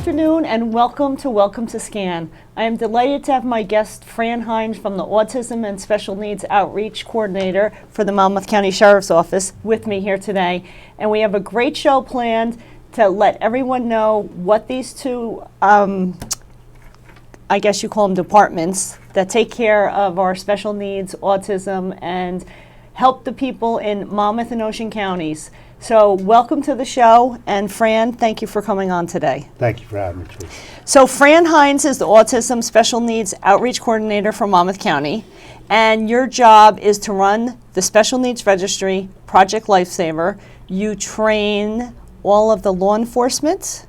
afternoon and welcome to SCAN. I am delighted to have my guest Fran Hines from the Autism and Special Needs Outreach Coordinator for the Monmouth County Sheriff's Office with me here today. And we have a great show planned to let everyone know what these two, I guess you call them departments, that take care of our special needs, autism, and help the people in Monmouth and Ocean counties. So welcome to the show, and Fran, thank you for coming on today. Thank you for having me, Trish. So Fran Hines is the Autism Special Needs Outreach Coordinator for Monmouth County, and your job is to run the Special Needs Registry, Project Lifesaver. You train all of the law enforcement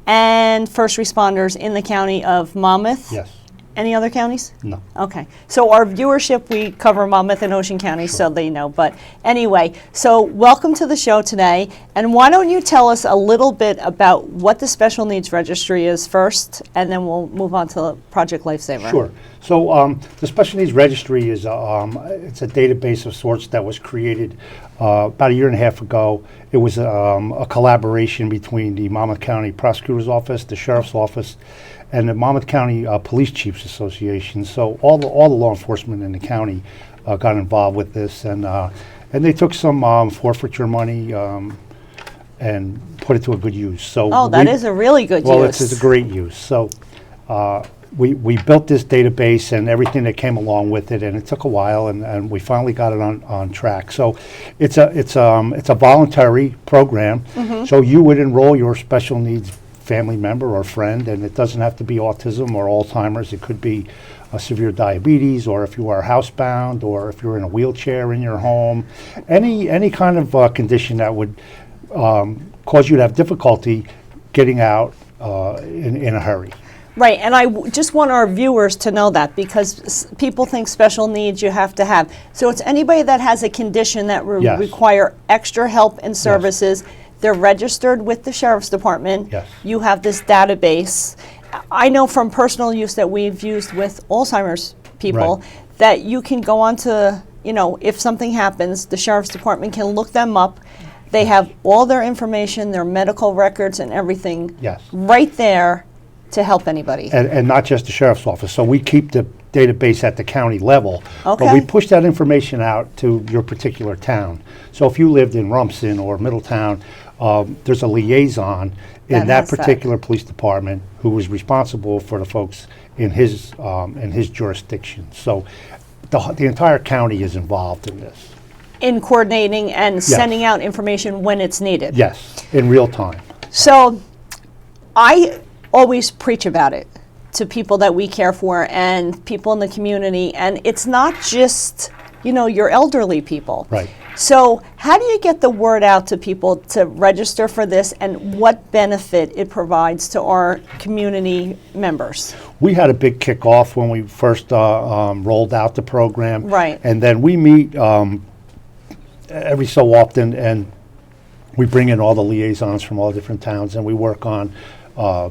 and first responders in the county of Monmouth. Yes. Any other counties? No. Okay. So our viewership, we cover Monmouth and Ocean County, Sure. so they know. But anyway, so welcome to the show today. And why don't you tell us a little bit about what the Special Needs Registry is first, and then we'll move on to Project Lifesaver. Sure. So the Special Needs Registry is it's a database of sorts that was created about a year and a half ago. It was a collaboration between the Monmouth County Prosecutor's Office, the Sheriff's Office, and the Monmouth County Police Chiefs Association. So all the law enforcement in the county got involved with this, and they took some forfeiture money and put it to a good use. So that is a really good use. Well, it's a great use. So we built this database and everything that came along with it, and it took a while, and we finally got it on track. So it's a voluntary program. Mm-hmm. So you would enroll your special needs family member or friend, and it doesn't have to be autism or Alzheimer's. It could be severe diabetes, or if you are housebound, or if you're in a wheelchair in your home, any kind of condition that would cause you to have difficulty getting out in a hurry. Right, and I just want our viewers to know that, because people think special needs you have to have. So it's anybody that has a condition that Yes. require extra help and services. Yes. They're registered with the Sheriff's Department. Yes. You have this database. I know from personal use that we've used with Alzheimer's people that you can go on to, if something happens, the Sheriff's Department can look them up. They have all their information, their medical records and everything right there to help anybody. And not just the Sheriff's Office. So we keep the database at the county level, but we push that information out to your particular town. So if you lived in Rumson or Middletown, there's a liaison in that particular police department who is responsible for the folks in his jurisdiction. So the entire county is involved in this. In coordinating and sending out information when it's needed. Yes, in real time. So I always preach about it to people that we care for and people in the community, and it's not just your elderly people. Right. So how do you get the word out to people to register for this, and what benefit it provides to our community members? We had a big kickoff when we first rolled out the program. Right. And then we meet every so often, and we bring in all the liaisons from all different towns, and we work on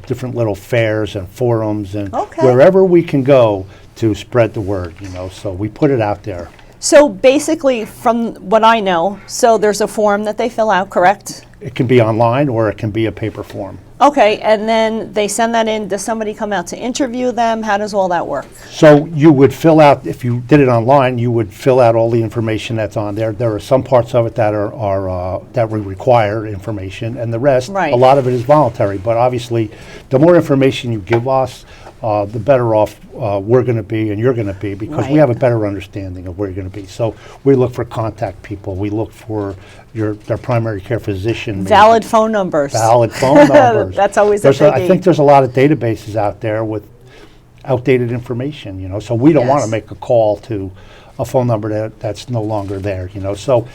different little fairs and forums and wherever we can go to spread the word, so we put it out there. So basically, from what I know, so there's a form that they fill out, correct? It can be online or it can be a paper form. Okay, and then they send that in. Does somebody come out to interview them? How does all that work? So you would fill out, if you did it online, you would fill out all the information that's on there. There are some parts of it that are that we require information, and the rest, a lot of it is voluntary. But obviously, the more information you give us, the better off we're going to be and you're going to be, because we have a better understanding of where you're going to be. So we look for contact people. We look for their primary care physician. Valid phone numbers. Valid phone numbers. That's always a biggie. I think there's a lot of databases out there with outdated information, so we don't want to make a call to a phone number that's no longer there, So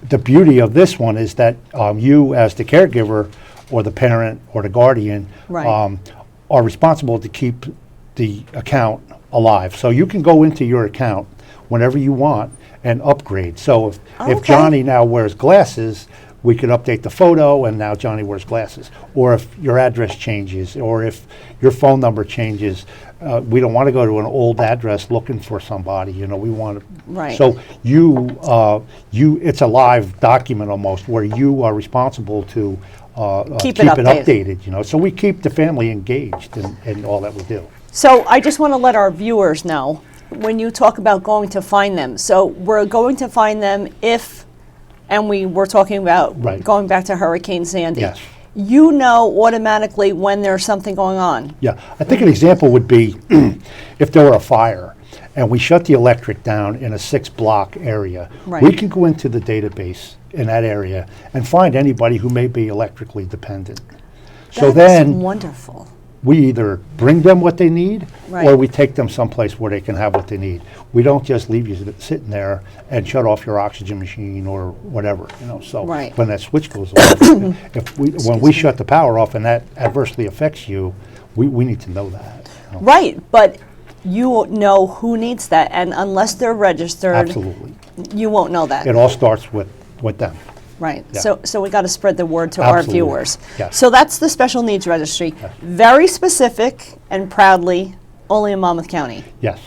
the beauty of this one is that you, as the caregiver or the parent or the guardian, are responsible to keep the account alive. So you can go into your account whenever you want and upgrade. So if Johnny now wears glasses, we could update the photo and now Johnny wears glasses. Or if your address changes, or if your phone number changes, we don't want to go to an old address looking for somebody. We want to. So it's a live document almost, where you are responsible to Keep keep it it updated. updated, you know. So we keep the family engaged in all that we do. So I just want to let our viewers know, when you talk about going to find them, so we're going to find them if, and we were talking about Right. going back to Hurricane Sandy. Yes. You know automatically when there's something going on. Yeah, I think an example would be if there were a fire and we shut the electric down in a 6-block area, Right. we can go into the database in that area and find anybody who may be electrically dependent. So That's then wonderful. we either bring them what they need Right. or we take them someplace where they can have what they need. We don't just leave you sitting there and shut off your oxygen machine or whatever, you know. So Right. when that switch goes off, when we shut the power off and that adversely affects you, we need to know that. You know. Right, but you know who needs that, and unless they're registered, Absolutely. you won't know that. It all starts with them. Right. Yeah. So we got to spread the word to our Absolutely. viewers. Yes. So that's the Special Needs Registry. Very specific and proudly only in Monmouth County. Yes.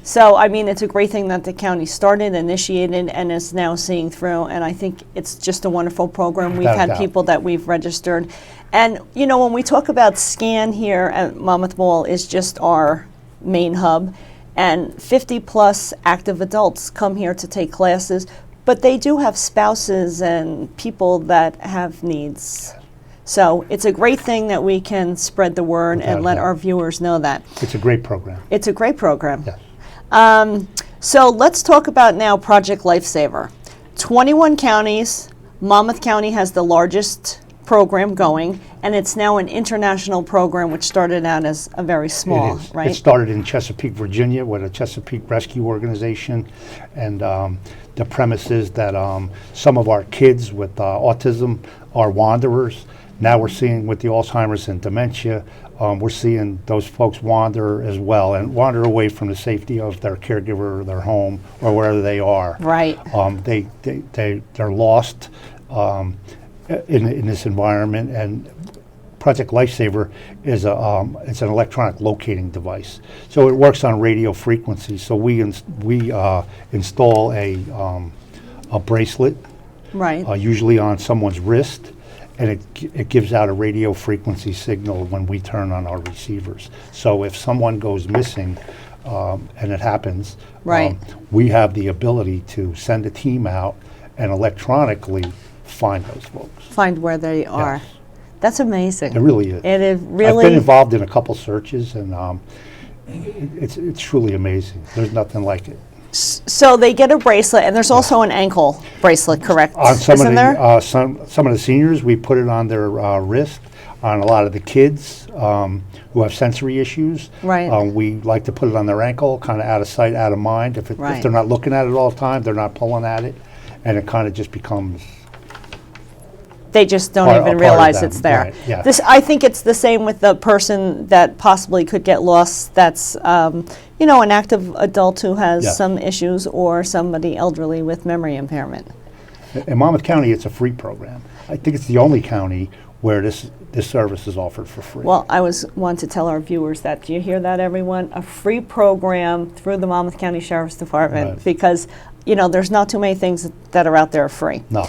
So, I mean, it's a great thing that the county started, initiated, and is now seeing through. And I think it's just a wonderful program. We've Without a had doubt. people that we've registered. And, you know, when we talk about SCAN here at Monmouth Mall is just our main hub. And 50-plus active adults come here to take classes. But they do have spouses and people that have needs. So it's a great thing that we can spread the word Without and a let doubt. our viewers know that. It's a great program. It's a great program. Yes. So let's talk about now Project Lifesaver. 21 counties. Monmouth County has the largest program going, and it's now an international program which started out as a very small, It is. right? It started in Chesapeake, Virginia, with a Chesapeake Rescue Organization, and the premise is that some of our kids with autism are wanderers. Now we're seeing with the Alzheimer's and dementia, we're seeing those folks wander as well, and wander away from the safety of their caregiver, or their home, or wherever they are. Right. They're lost in this environment, and Project Lifesaver is it's an electronic locating device. So it works on radio frequency. So we install a bracelet, Right. usually on someone's wrist, and it gives out a radio frequency signal when we turn on our receivers. So if someone goes missing, and it happens, Right. We have the ability to send a team out and electronically find those folks. Find where they are. Yes. That's amazing. It really is. It is I've really. been involved in a couple searches, and it's truly amazing. There's nothing like it. So they get a bracelet, and there's also an ankle bracelet, correct? On some Isn't of there? the some of the seniors, we put it on their wrist. On a lot of the kids who have sensory issues, Right. We like to put it on their ankle, kind of out of sight, out of mind. If Right. they're not looking at it all the time, they're not pulling at it, and it kind of just becomes. They just don't Part- a even part of realize them, it's there. right, yeah. I think it's the same with the person that possibly could get lost. That's an active adult who has Yeah. some issues, or somebody elderly with memory impairment. In Monmouth County, it's a free program. I think it's the only county where this service is offered for free. Well, I want to tell our viewers that. Do you hear that, everyone? A free program through the Monmouth County Sheriff's Department, Right. because there's not too many things that are out there free. No.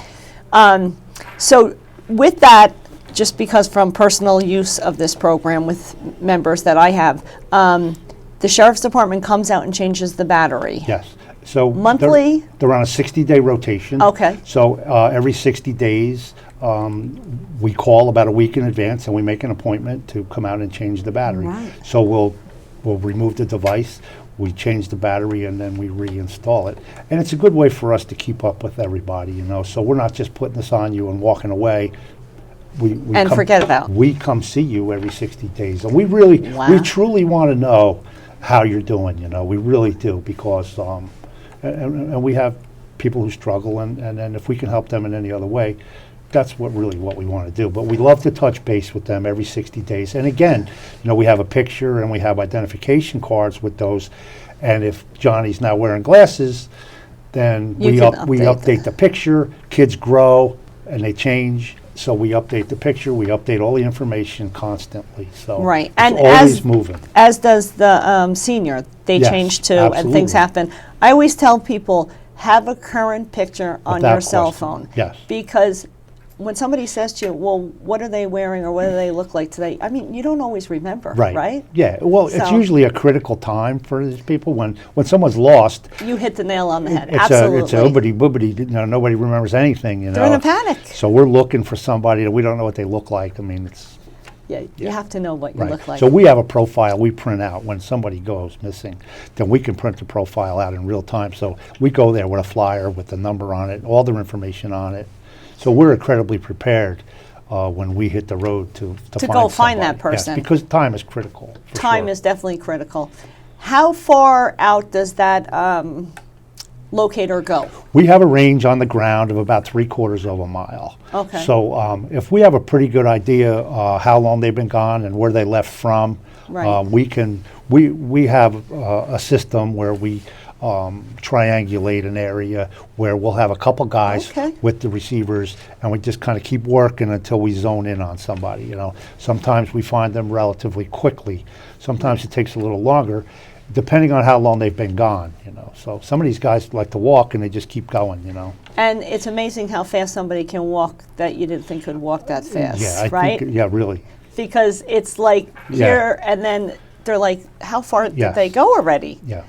So with that, just because from personal use of this program with members that I have, the Sheriff's Department comes out and changes the battery. Yes. So Monthly? They're on a 60-day rotation. Okay. So every 60 days, we call about a week in advance, and we make an appointment to come out and change the battery. Right. So we'll remove the device, we change the battery, and then we reinstall it. And it's a good way for us to keep up with everybody, So we're not just putting this on you and walking away. We And forget about. We come see you every 60 days, and we Wow. truly want to know how you're doing. We really do, because and we have people who struggle, and if we can help them in any other way, that's what we want to do. But we love to touch base with them every 60 days. And again, we have a picture and we have identification cards with those. And if Johnny's not wearing glasses, then You we can update the picture. Kids grow and they change. So we update the picture, we update all the information constantly. So Right. it's And always moving. As does the senior. They Yes, change too, and things absolutely. happen. I always tell people, have a current picture on Without your cell question. phone. Yes. Because when somebody says to you, well, what are they wearing or what do they look like today? I mean, you don't always remember, right? Yeah, well, it's So- usually a critical time for these people when someone's lost. You hit the nail on the head. It's Absolutely. a oobity boobity, you know, nobody remembers anything, you know. They're in a panic. So we're looking for somebody that we don't know what they look like. I mean, it's Yeah, you have to know what you right. look like. So we have a profile we print out when somebody goes missing. Then we can print the profile out in real time. So we go there with a flyer with the number on it, all their information on it. So we're incredibly prepared when we hit the road to go find that somebody. Yes, person. because time is critical. for Time sure. is definitely critical. How far out does that locator go? We have a range on the ground of about 3/4 of a mile. Okay. So if we have a pretty good idea how long they've been gone and where they left from, Right. we have a system where we triangulate an area where we'll have a couple guys Okay. with the receivers, and we just kind of keep working until we zone in on somebody. You know, sometimes we find them relatively quickly. Sometimes it takes a little longer, depending on how long they've been gone. You know, so some of these guys like to walk and they just keep going. You know. And it's amazing how fast somebody can walk that you didn't think could walk that fast, Yeah, I right? think. Yeah, really. Because it's like Yeah. here and then they're like, how far Yes. did they go already? Yeah.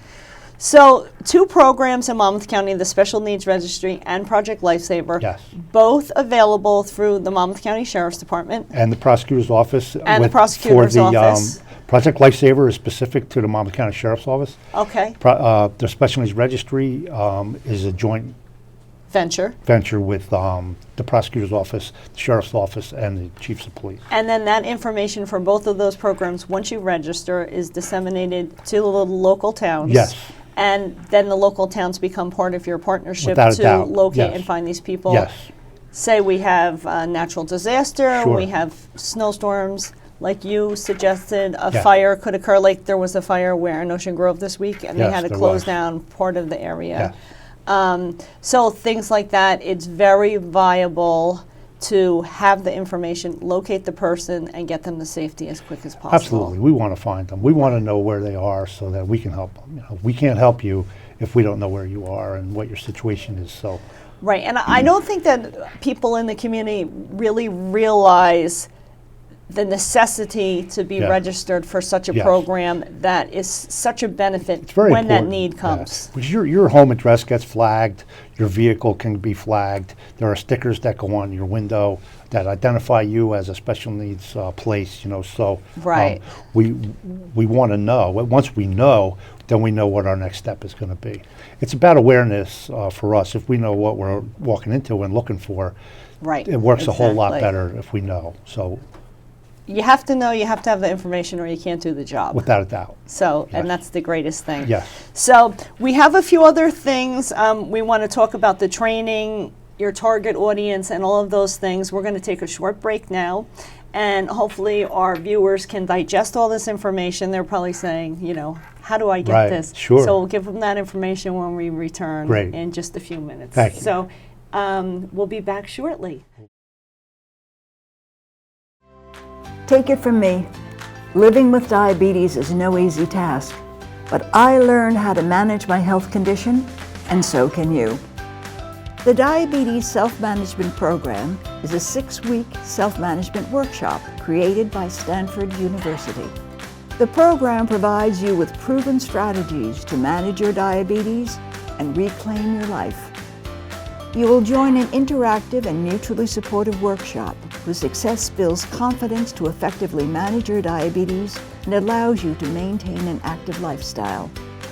So 2 programs in Monmouth County, the Special Needs Registry and Project Lifesaver, Yes. both available through the Monmouth County Sheriff's Department. And the prosecutor's office. And the with- prosecutor's for the, office. Project Lifesaver is specific to the Monmouth County Sheriff's Office. Okay, The Special Needs Registry is a joint venture. venture with the prosecutor's office, the sheriff's office, and the chiefs of police. And then that information for both of those programs, once you register, is disseminated to the local towns. Yes. And then the local towns become part of your partnership Without a to doubt, locate yes. and find these people. Yes. Say we have a natural disaster, Sure. we have snowstorms, like you suggested, a Yeah. fire could occur, like there was a fire where in Ocean Grove this week, and they Yes, had to there close was. down part of the area. Yeah. So things like that, it's very viable to have the information, locate the person, and get them to safety as quick as possible. Absolutely. We want to find them. We want to know where they are so that we can help them. You know, we can't help you if we don't know where you are and what your situation is. So, Right, and I don't think that people in the community really realize the necessity to be Yeah. registered for such a Yes. program that is such a benefit it's very when that important. need Yeah. comes. Because your home address gets flagged, your vehicle can be flagged. There are stickers that go on your window that identify you as a special needs place. You know, so Right. we want to know. Once we know, then we know what our next step is going to be. It's about awareness for us. If we know what we're walking into and looking for, Right. it works a whole lot exactly. better if we know. So, You have to know, you have to have the information, or you can't do the job. without a doubt. So, and Yes. that's the greatest thing. Yes. So we have a few other things. We want to talk about the training, your target audience, and all of those things. We're going to take a short break now, and hopefully our viewers can digest all this information. They're probably saying, you know, how do I get Right, this? sure. So we'll give them that information when we return Great. in just a few minutes. Thank you. So we'll be back shortly. Take it from me, living with diabetes is no easy task, but I learned how to manage my health condition, and so can you. The Diabetes Self-Management Program is a 6-week self-management workshop created by Stanford University. The program provides you with proven strategies to manage your diabetes and reclaim your life. You will join an interactive and mutually supportive workshop whose success builds confidence to effectively manage your diabetes and allows you to maintain an active lifestyle.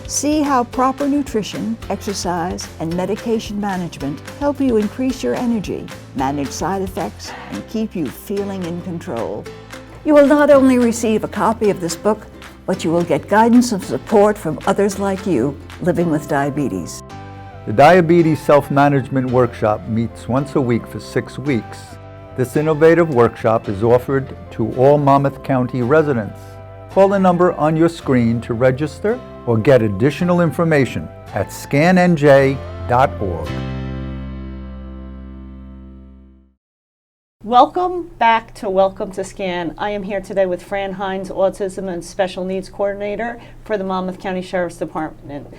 See how proper nutrition, exercise, and medication management help you increase your energy, manage side effects, and keep you feeling in control. You will not only receive a copy of this book, but you will get guidance and support from others like you living with diabetes. The Diabetes Self-Management Workshop meets once a week for 6 weeks. This innovative workshop is offered to all Monmouth County residents. Call the number on your screen to register or get additional information at scannj.org. Welcome back to Welcome to Scan. I am here today with Fran Hines, Autism and Special Needs Coordinator for the Monmouth County Sheriff's Department.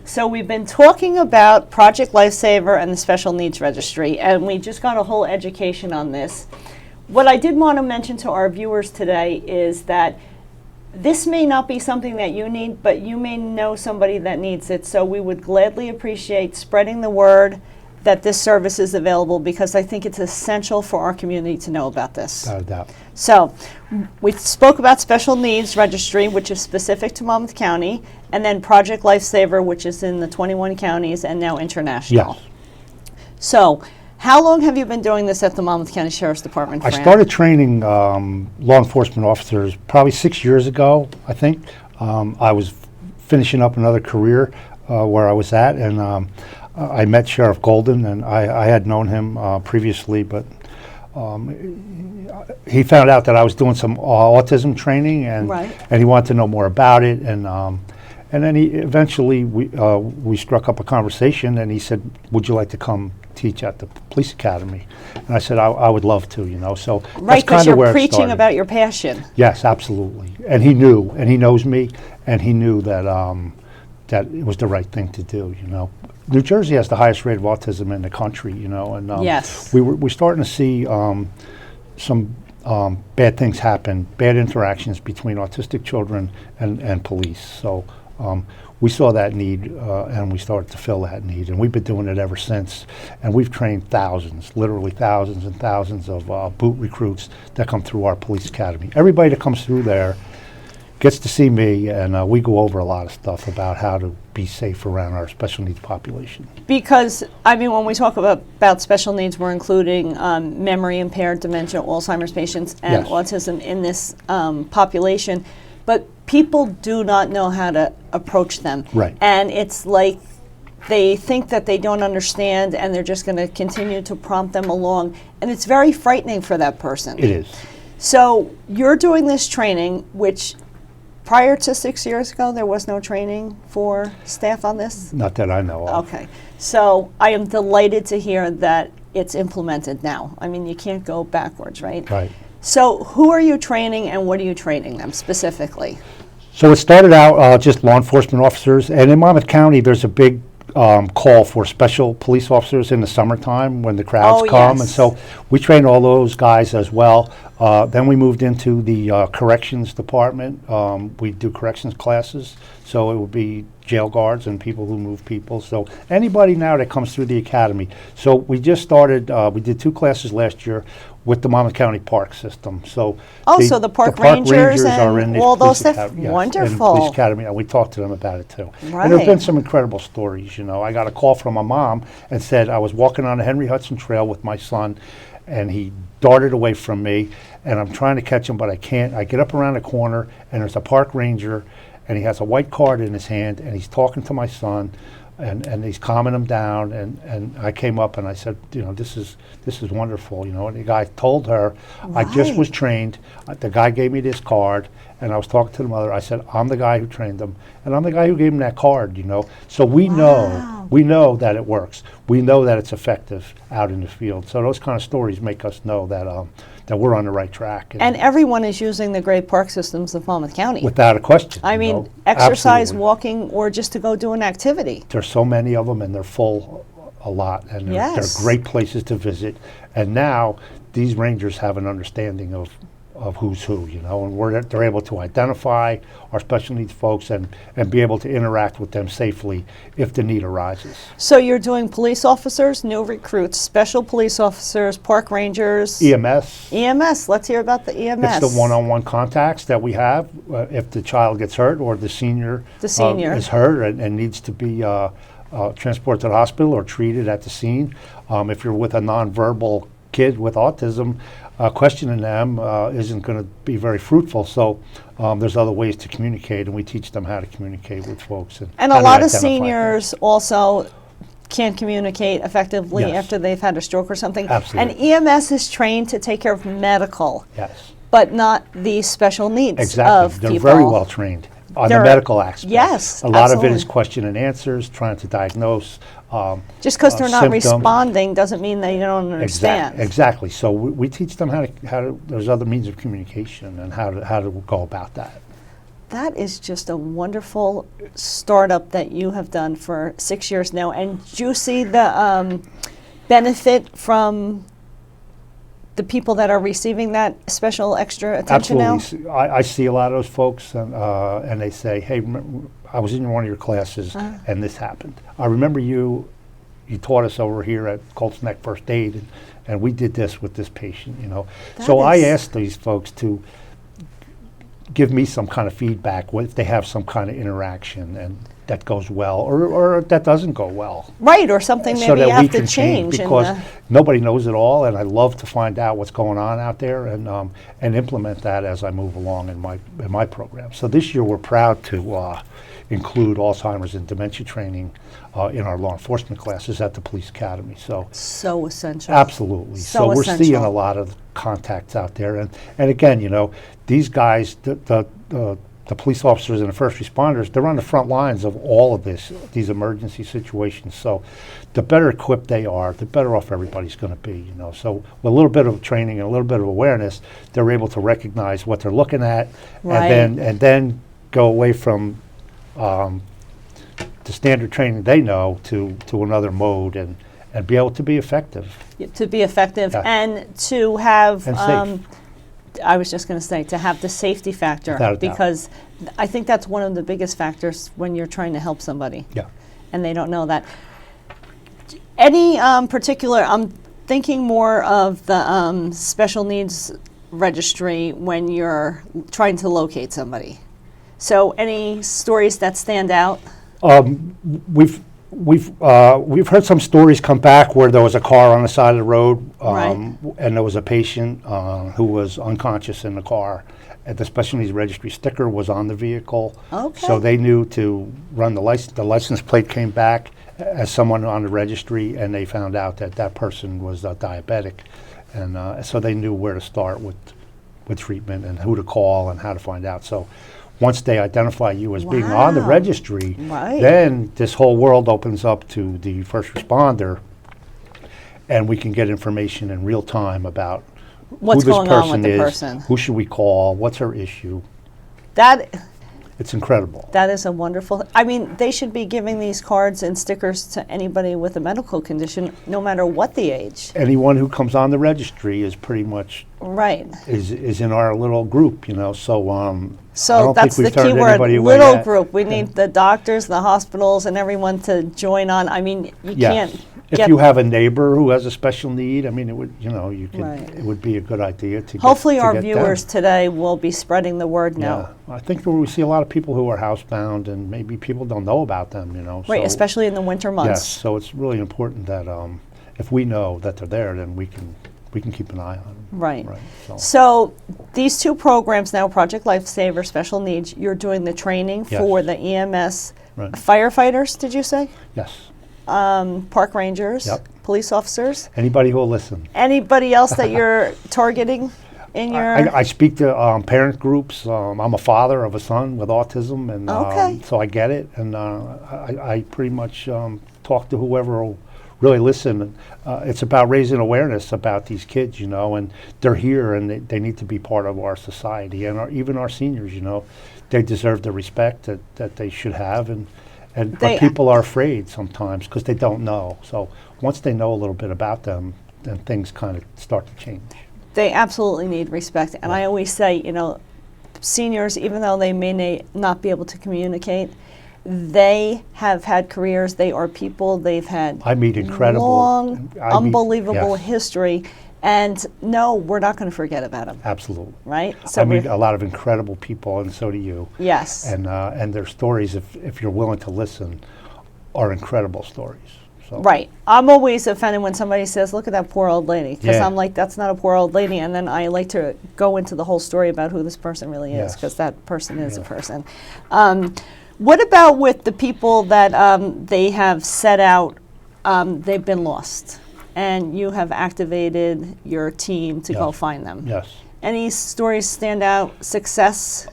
So we've been talking about Project Lifesaver and the Special Needs Registry, and we just got a whole education on this. What I did want to mention to our viewers today is that this may not be something that you need, but you may know somebody that needs it. So we would gladly appreciate spreading the word that this service is available, because I think it's essential for our community to know about this. Without a doubt. So we spoke about Special Needs Registry, which is specific to Monmouth County, and then Project Lifesaver, which is in the 21 counties and now international. Yes. So how long have you been doing this at the Monmouth County Sheriff's Department, I Fran? started training law enforcement officers probably 6 years ago, I think. I was finishing up another career where I was at, and I met Sheriff Golden, and I had known him previously, but he found out that I was doing some autism training, and Right. and he wanted to know more about it, and then he eventually we struck up a conversation, and he said, "Would you like to come teach at the police academy?" And I said, "I would love to," you know. So Right, that's because kind you're of where it preaching started. about your passion. Yes, absolutely. And he knew, and he knows me, and he knew that that it was the right thing to do, you know. New Jersey has the highest rate of autism in the country, you know, and Yes. we're starting to see some bad things happen, bad interactions between autistic children and police. So we saw that need, and we started to fill that need, and we've been doing it ever since. And we've trained thousands, literally thousands and thousands of boot recruits that come through our police academy. Everybody that comes through there gets to see me, and we go over a lot of stuff about how to be safe around our special needs population. Because, I mean, when we talk about special needs, we're including memory impaired, dementia, Alzheimer's patients, and Yes. autism in this population. But people do not know how to approach them. Right. And it's like they think that they don't understand, and they're just going to continue to prompt them along. And it's very frightening for that person. It is. So you're doing this training, which prior to 6 years ago, there was no training for staff on this? Not that I know of. Okay. So I am delighted to hear that it's implemented now. I mean, you can't go backwards, right? Right. So who are you training, and what are you training them specifically? So it started out just law enforcement officers, and in Monmouth County, there's a big call for special police officers in the summertime when the crowds Oh, come, yes. and so we train all those guys as well. Then we moved into the corrections department. We do corrections classes, so it would be jail guards and people who move people. So anybody now that comes through the academy. So we just started. We did 2 classes last year with the Monmouth County Park System. So Oh, so the park rangers and the all police those stuff? academy, yes, and Wonderful. police academy, and we talked to them about it too. And there Right. have been some incredible stories. You know, I got a call from a mom and said I was walking on the Henry Hudson Trail with my son, and he darted away from me, and I'm trying to catch him, but I can't. I get up around the corner, and there's a park ranger, and he has a white card in his hand, and he's talking to my son, and he's calming him down, and I came up and I said, you know, this is wonderful, you know. And the guy told her, I just Right. was trained. The guy gave me this card, and I was talking to the mother. I said, I'm the guy who trained them, and I'm the guy who gave him that card, you know. So we know that it works. We know that it's effective out in the field. So those kind of stories make us know that that we're on the right track. And everyone is using the great park systems of Monmouth County. without a question. I you mean, know, exercise, absolutely. walking, or just to go do an activity. There's so many of them, and they're full a lot, and they're Yes. great places to visit. And now these rangers have an understanding of who's who, you know, and they're able to identify our special needs folks and be able to interact with them safely if the need arises. So you're doing police officers, new recruits, special police officers, park rangers, EMS. EMS. Let's hear about the EMS. It's the one-on-one contacts that we have if the child gets hurt or the senior, is hurt and needs to be transported to the hospital or treated at the scene. If you're with a nonverbal kid with autism, questioning them isn't going to be very fruitful. So there's other ways to communicate, and we teach them how to communicate with folks. And how a to lot of identify seniors also can't communicate effectively Yes. after they've had a stroke or something. Absolutely. And EMS is trained to take care of medical, Yes, but not the special needs exactly. of They're people. very well trained on the They're- medical aspect. yes, a lot of it absolutely. is question and answers, trying to diagnose. Just because they're not symptoms. responding doesn't mean they don't understand. Exactly. So we teach them how to. There's other means of communication and how to go about that. That is just a wonderful startup that you have done for 6 years now. And do you see the benefit from the people that are receiving that special extra attention Absolutely. now? I see a lot of those folks, and they say, hey, I was in one of your classes, and this happened. I remember you taught us over here at Colts Neck First Aid, and we did this with this patient, you know. So I asked these folks to give me some kind of feedback if they have some kind of interaction and that goes well or that doesn't go well. Right, or something maybe So that you have we to can change change. because nobody knows it all, and I love to find out what's going on out there and implement that as I move along in my program. So this year we're proud to include Alzheimer's and dementia training in our law enforcement classes at the Police Academy. So essential. absolutely. So we're seeing essential. a lot of contacts out there, and again, you know, these guys, the police officers and the first responders, they're on the front lines of all of these emergency situations. So the better equipped they are, the better off everybody's going to be, you know. So with a little bit of training and a little bit of awareness, they're able to recognize what they're looking at, Right. and then go away from the standard training they know to another mode and be able to be effective. To be effective Yeah. and to have, And safe. I was just going to say, to have the safety factor, Without a doubt. because I think that's one of the biggest factors when you're trying to help somebody Yeah. and they don't know that. Any particular, I'm thinking more of the special needs registry when you're trying to locate somebody. So any stories that stand out? We've heard some stories come back where there was a car on the side of the road, Right. and there was a patient who was unconscious in the car. And the special needs registry sticker was on the vehicle, Okay. so they knew to run the license. The license plate came back as someone on the registry, and they found out that that person was diabetic, and so they knew where to start with treatment and who to call and how to find out. So once they identify you as being on the Wow. registry, Right. then this whole world opens up to the first responder, and we can get information in real time about What's who this going on with person the is, person? who should we call, what's her issue. That It's incredible. That is a wonderful, I mean, they should be giving these cards and stickers to anybody with a medical condition, no matter what the age. Anyone who comes on the registry is pretty much Right. is in our little group, you know. So I So don't that's think the we've key turned word, anybody away little yet. group. We need the doctors, the hospitals, and everyone to join on. I mean, you Yes. can't If get, you have a neighbor who has a special need, I mean, it would, you know, you could, Right. it would be a good idea to hopefully to our get viewers them. today will be spreading the word now. Yeah, I think we see a lot of people who are housebound, and maybe people don't know about them, you know. Right, so- especially in the winter Yes, months. so it's really important that if we know that they're there, then we can keep an eye on them. Right. So, So these two programs now, Project Lifesaver, Special Needs, you're doing the training Yes. for the EMS Right. firefighters, did you say? yes, Park rangers, Yep. police officers. anybody who will listen. Anybody else that you're targeting in your? I speak to parent groups. I'm a father of a son with autism, and Okay. so I get it. And I pretty much talk to whoever will really listen. It's about raising awareness about these kids, you know, and they're here, and they need to be part of our society, and even our seniors, you know. They deserve the respect that they should have, but They- people are afraid sometimes because they don't know. So once they know a little bit about them, then things kind of start to change. They absolutely need respect. And I always say, you know, seniors, even though they may not be able to communicate, they have had careers. They are people. They've had I meet incredible, long, I meet- unbelievable yes. history. And no, we're not going to forget about them, Absolutely. right? I meet we're- a lot of incredible people, and so do you. yes. And their stories, if you're willing to listen, are incredible stories. So Right. I'm always offended when somebody says, look at that poor old lady. Because Yeah. I'm like, that's not a poor old lady. And then I like to go into the whole story about who this person really is, Yes. because that person is a Yeah. person. What about with the people that they have set out, they've been lost, and you have activated your team to go Yes. find them? Yes. Any stories stand out? Success?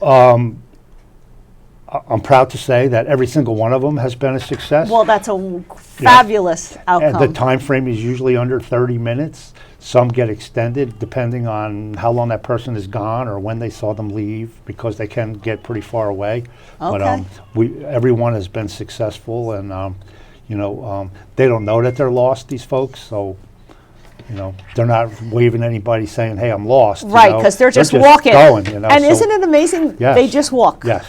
I'm proud to say that every single one of them has been a success. Well, that's a fabulous And outcome. the time frame is usually under 30 minutes. Some get extended depending on how long that person is gone or when they saw them leave, because they can get pretty far away. Okay. But everyone has been successful, and they don't know that they're lost, these folks, so they're not waving anybody saying, "Hey, I'm lost." Right, because they're just walking. Going, And isn't it amazing? Yes. They just walk. Yes,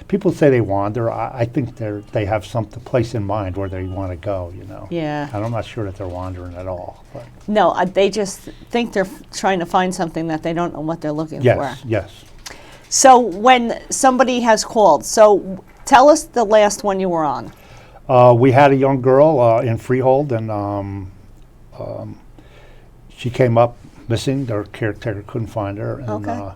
people say they wander. I think they have some place in mind where they want to go. Yeah. And I'm not sure that they're wandering at all. But No, they just think they're trying to find something that they don't know what they're looking yes, for. yes. So when somebody has called, so tell us the last one you were on. We had a young girl in Freehold, and she came up missing. Their caretaker couldn't find her. And, Okay.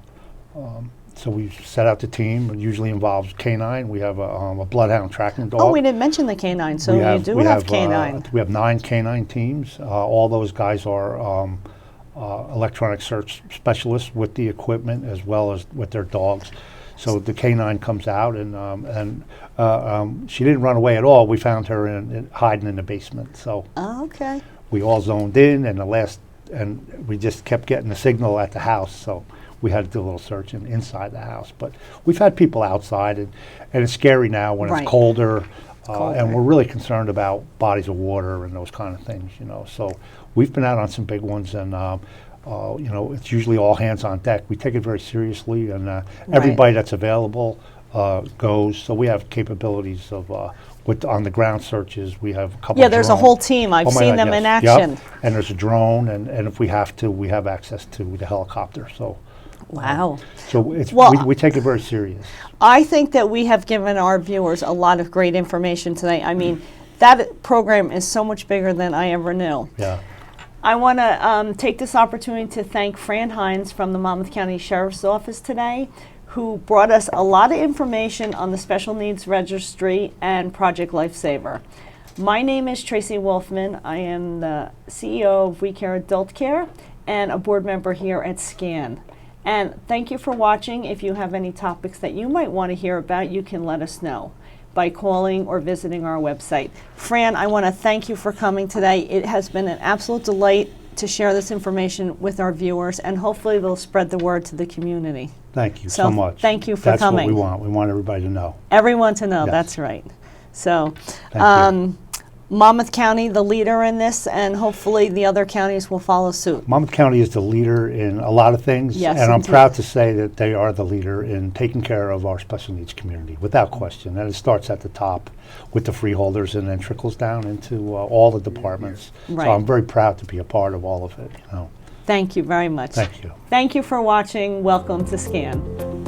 so we set out the team. It usually involves canine. We have a bloodhound tracking dog. Oh, we didn't mention the canine, so you do have canine. We have 9 canine teams. All those guys are electronic search specialists with the equipment as well as with their dogs. So the canine comes out, and she didn't run away at all. We found her hiding in the basement. So Oh, okay. we all zoned in, and we just kept getting the signal at the house. So we had to do a little searching inside the house. But we've had people outside, and it's scary now when Right. it's colder, Colder. and we're really concerned about bodies of water and those kind of things. So we've been out on some big ones, and it's usually all hands on deck. We take it very seriously, and everybody that's available goes. So we have capabilities of with on the ground searches. We have a couple. Yeah, of there's a drones. whole team. I've Oh my seen God, them in yes. Yep. action. And there's a drone, and if we have to, we have access to the helicopter. So Wow. so it's Well, we take it very serious. I think that we have given our viewers a lot of great information today. I mean, that program is so much bigger than I ever knew. Yeah. I want to take this opportunity to thank Fran Hines from the Monmouth County Sheriff's Office today, who brought us a lot of information on the Special Needs Registry and Project Lifesaver. My name is Tracy Wolfman. I am the CEO of We Care Adult Care and a board member here at SCAN. And thank you for watching. If you have any topics that you might want to hear about, you can let us know by calling or visiting our website. Fran, I want to thank you for coming today. It has been an absolute delight to share this information with our viewers, and hopefully they'll spread the word to the community. Thank you So so much. thank you for That's coming. What we want. We want everybody to know. Everyone to know, Yes. that's right. So, Thank you. Monmouth County, the leader in this, and hopefully the other counties will follow suit. Monmouth County is the leader in a lot of things, Yes, and I'm indeed. proud to say that they are the leader in taking care of our special needs community, without question. And it starts at the top with the freeholders and then trickles down into all the departments. Right. So I'm very proud to be a part of all of it. Thank you very much. Thank you. Thank you for watching. Welcome to SCAN.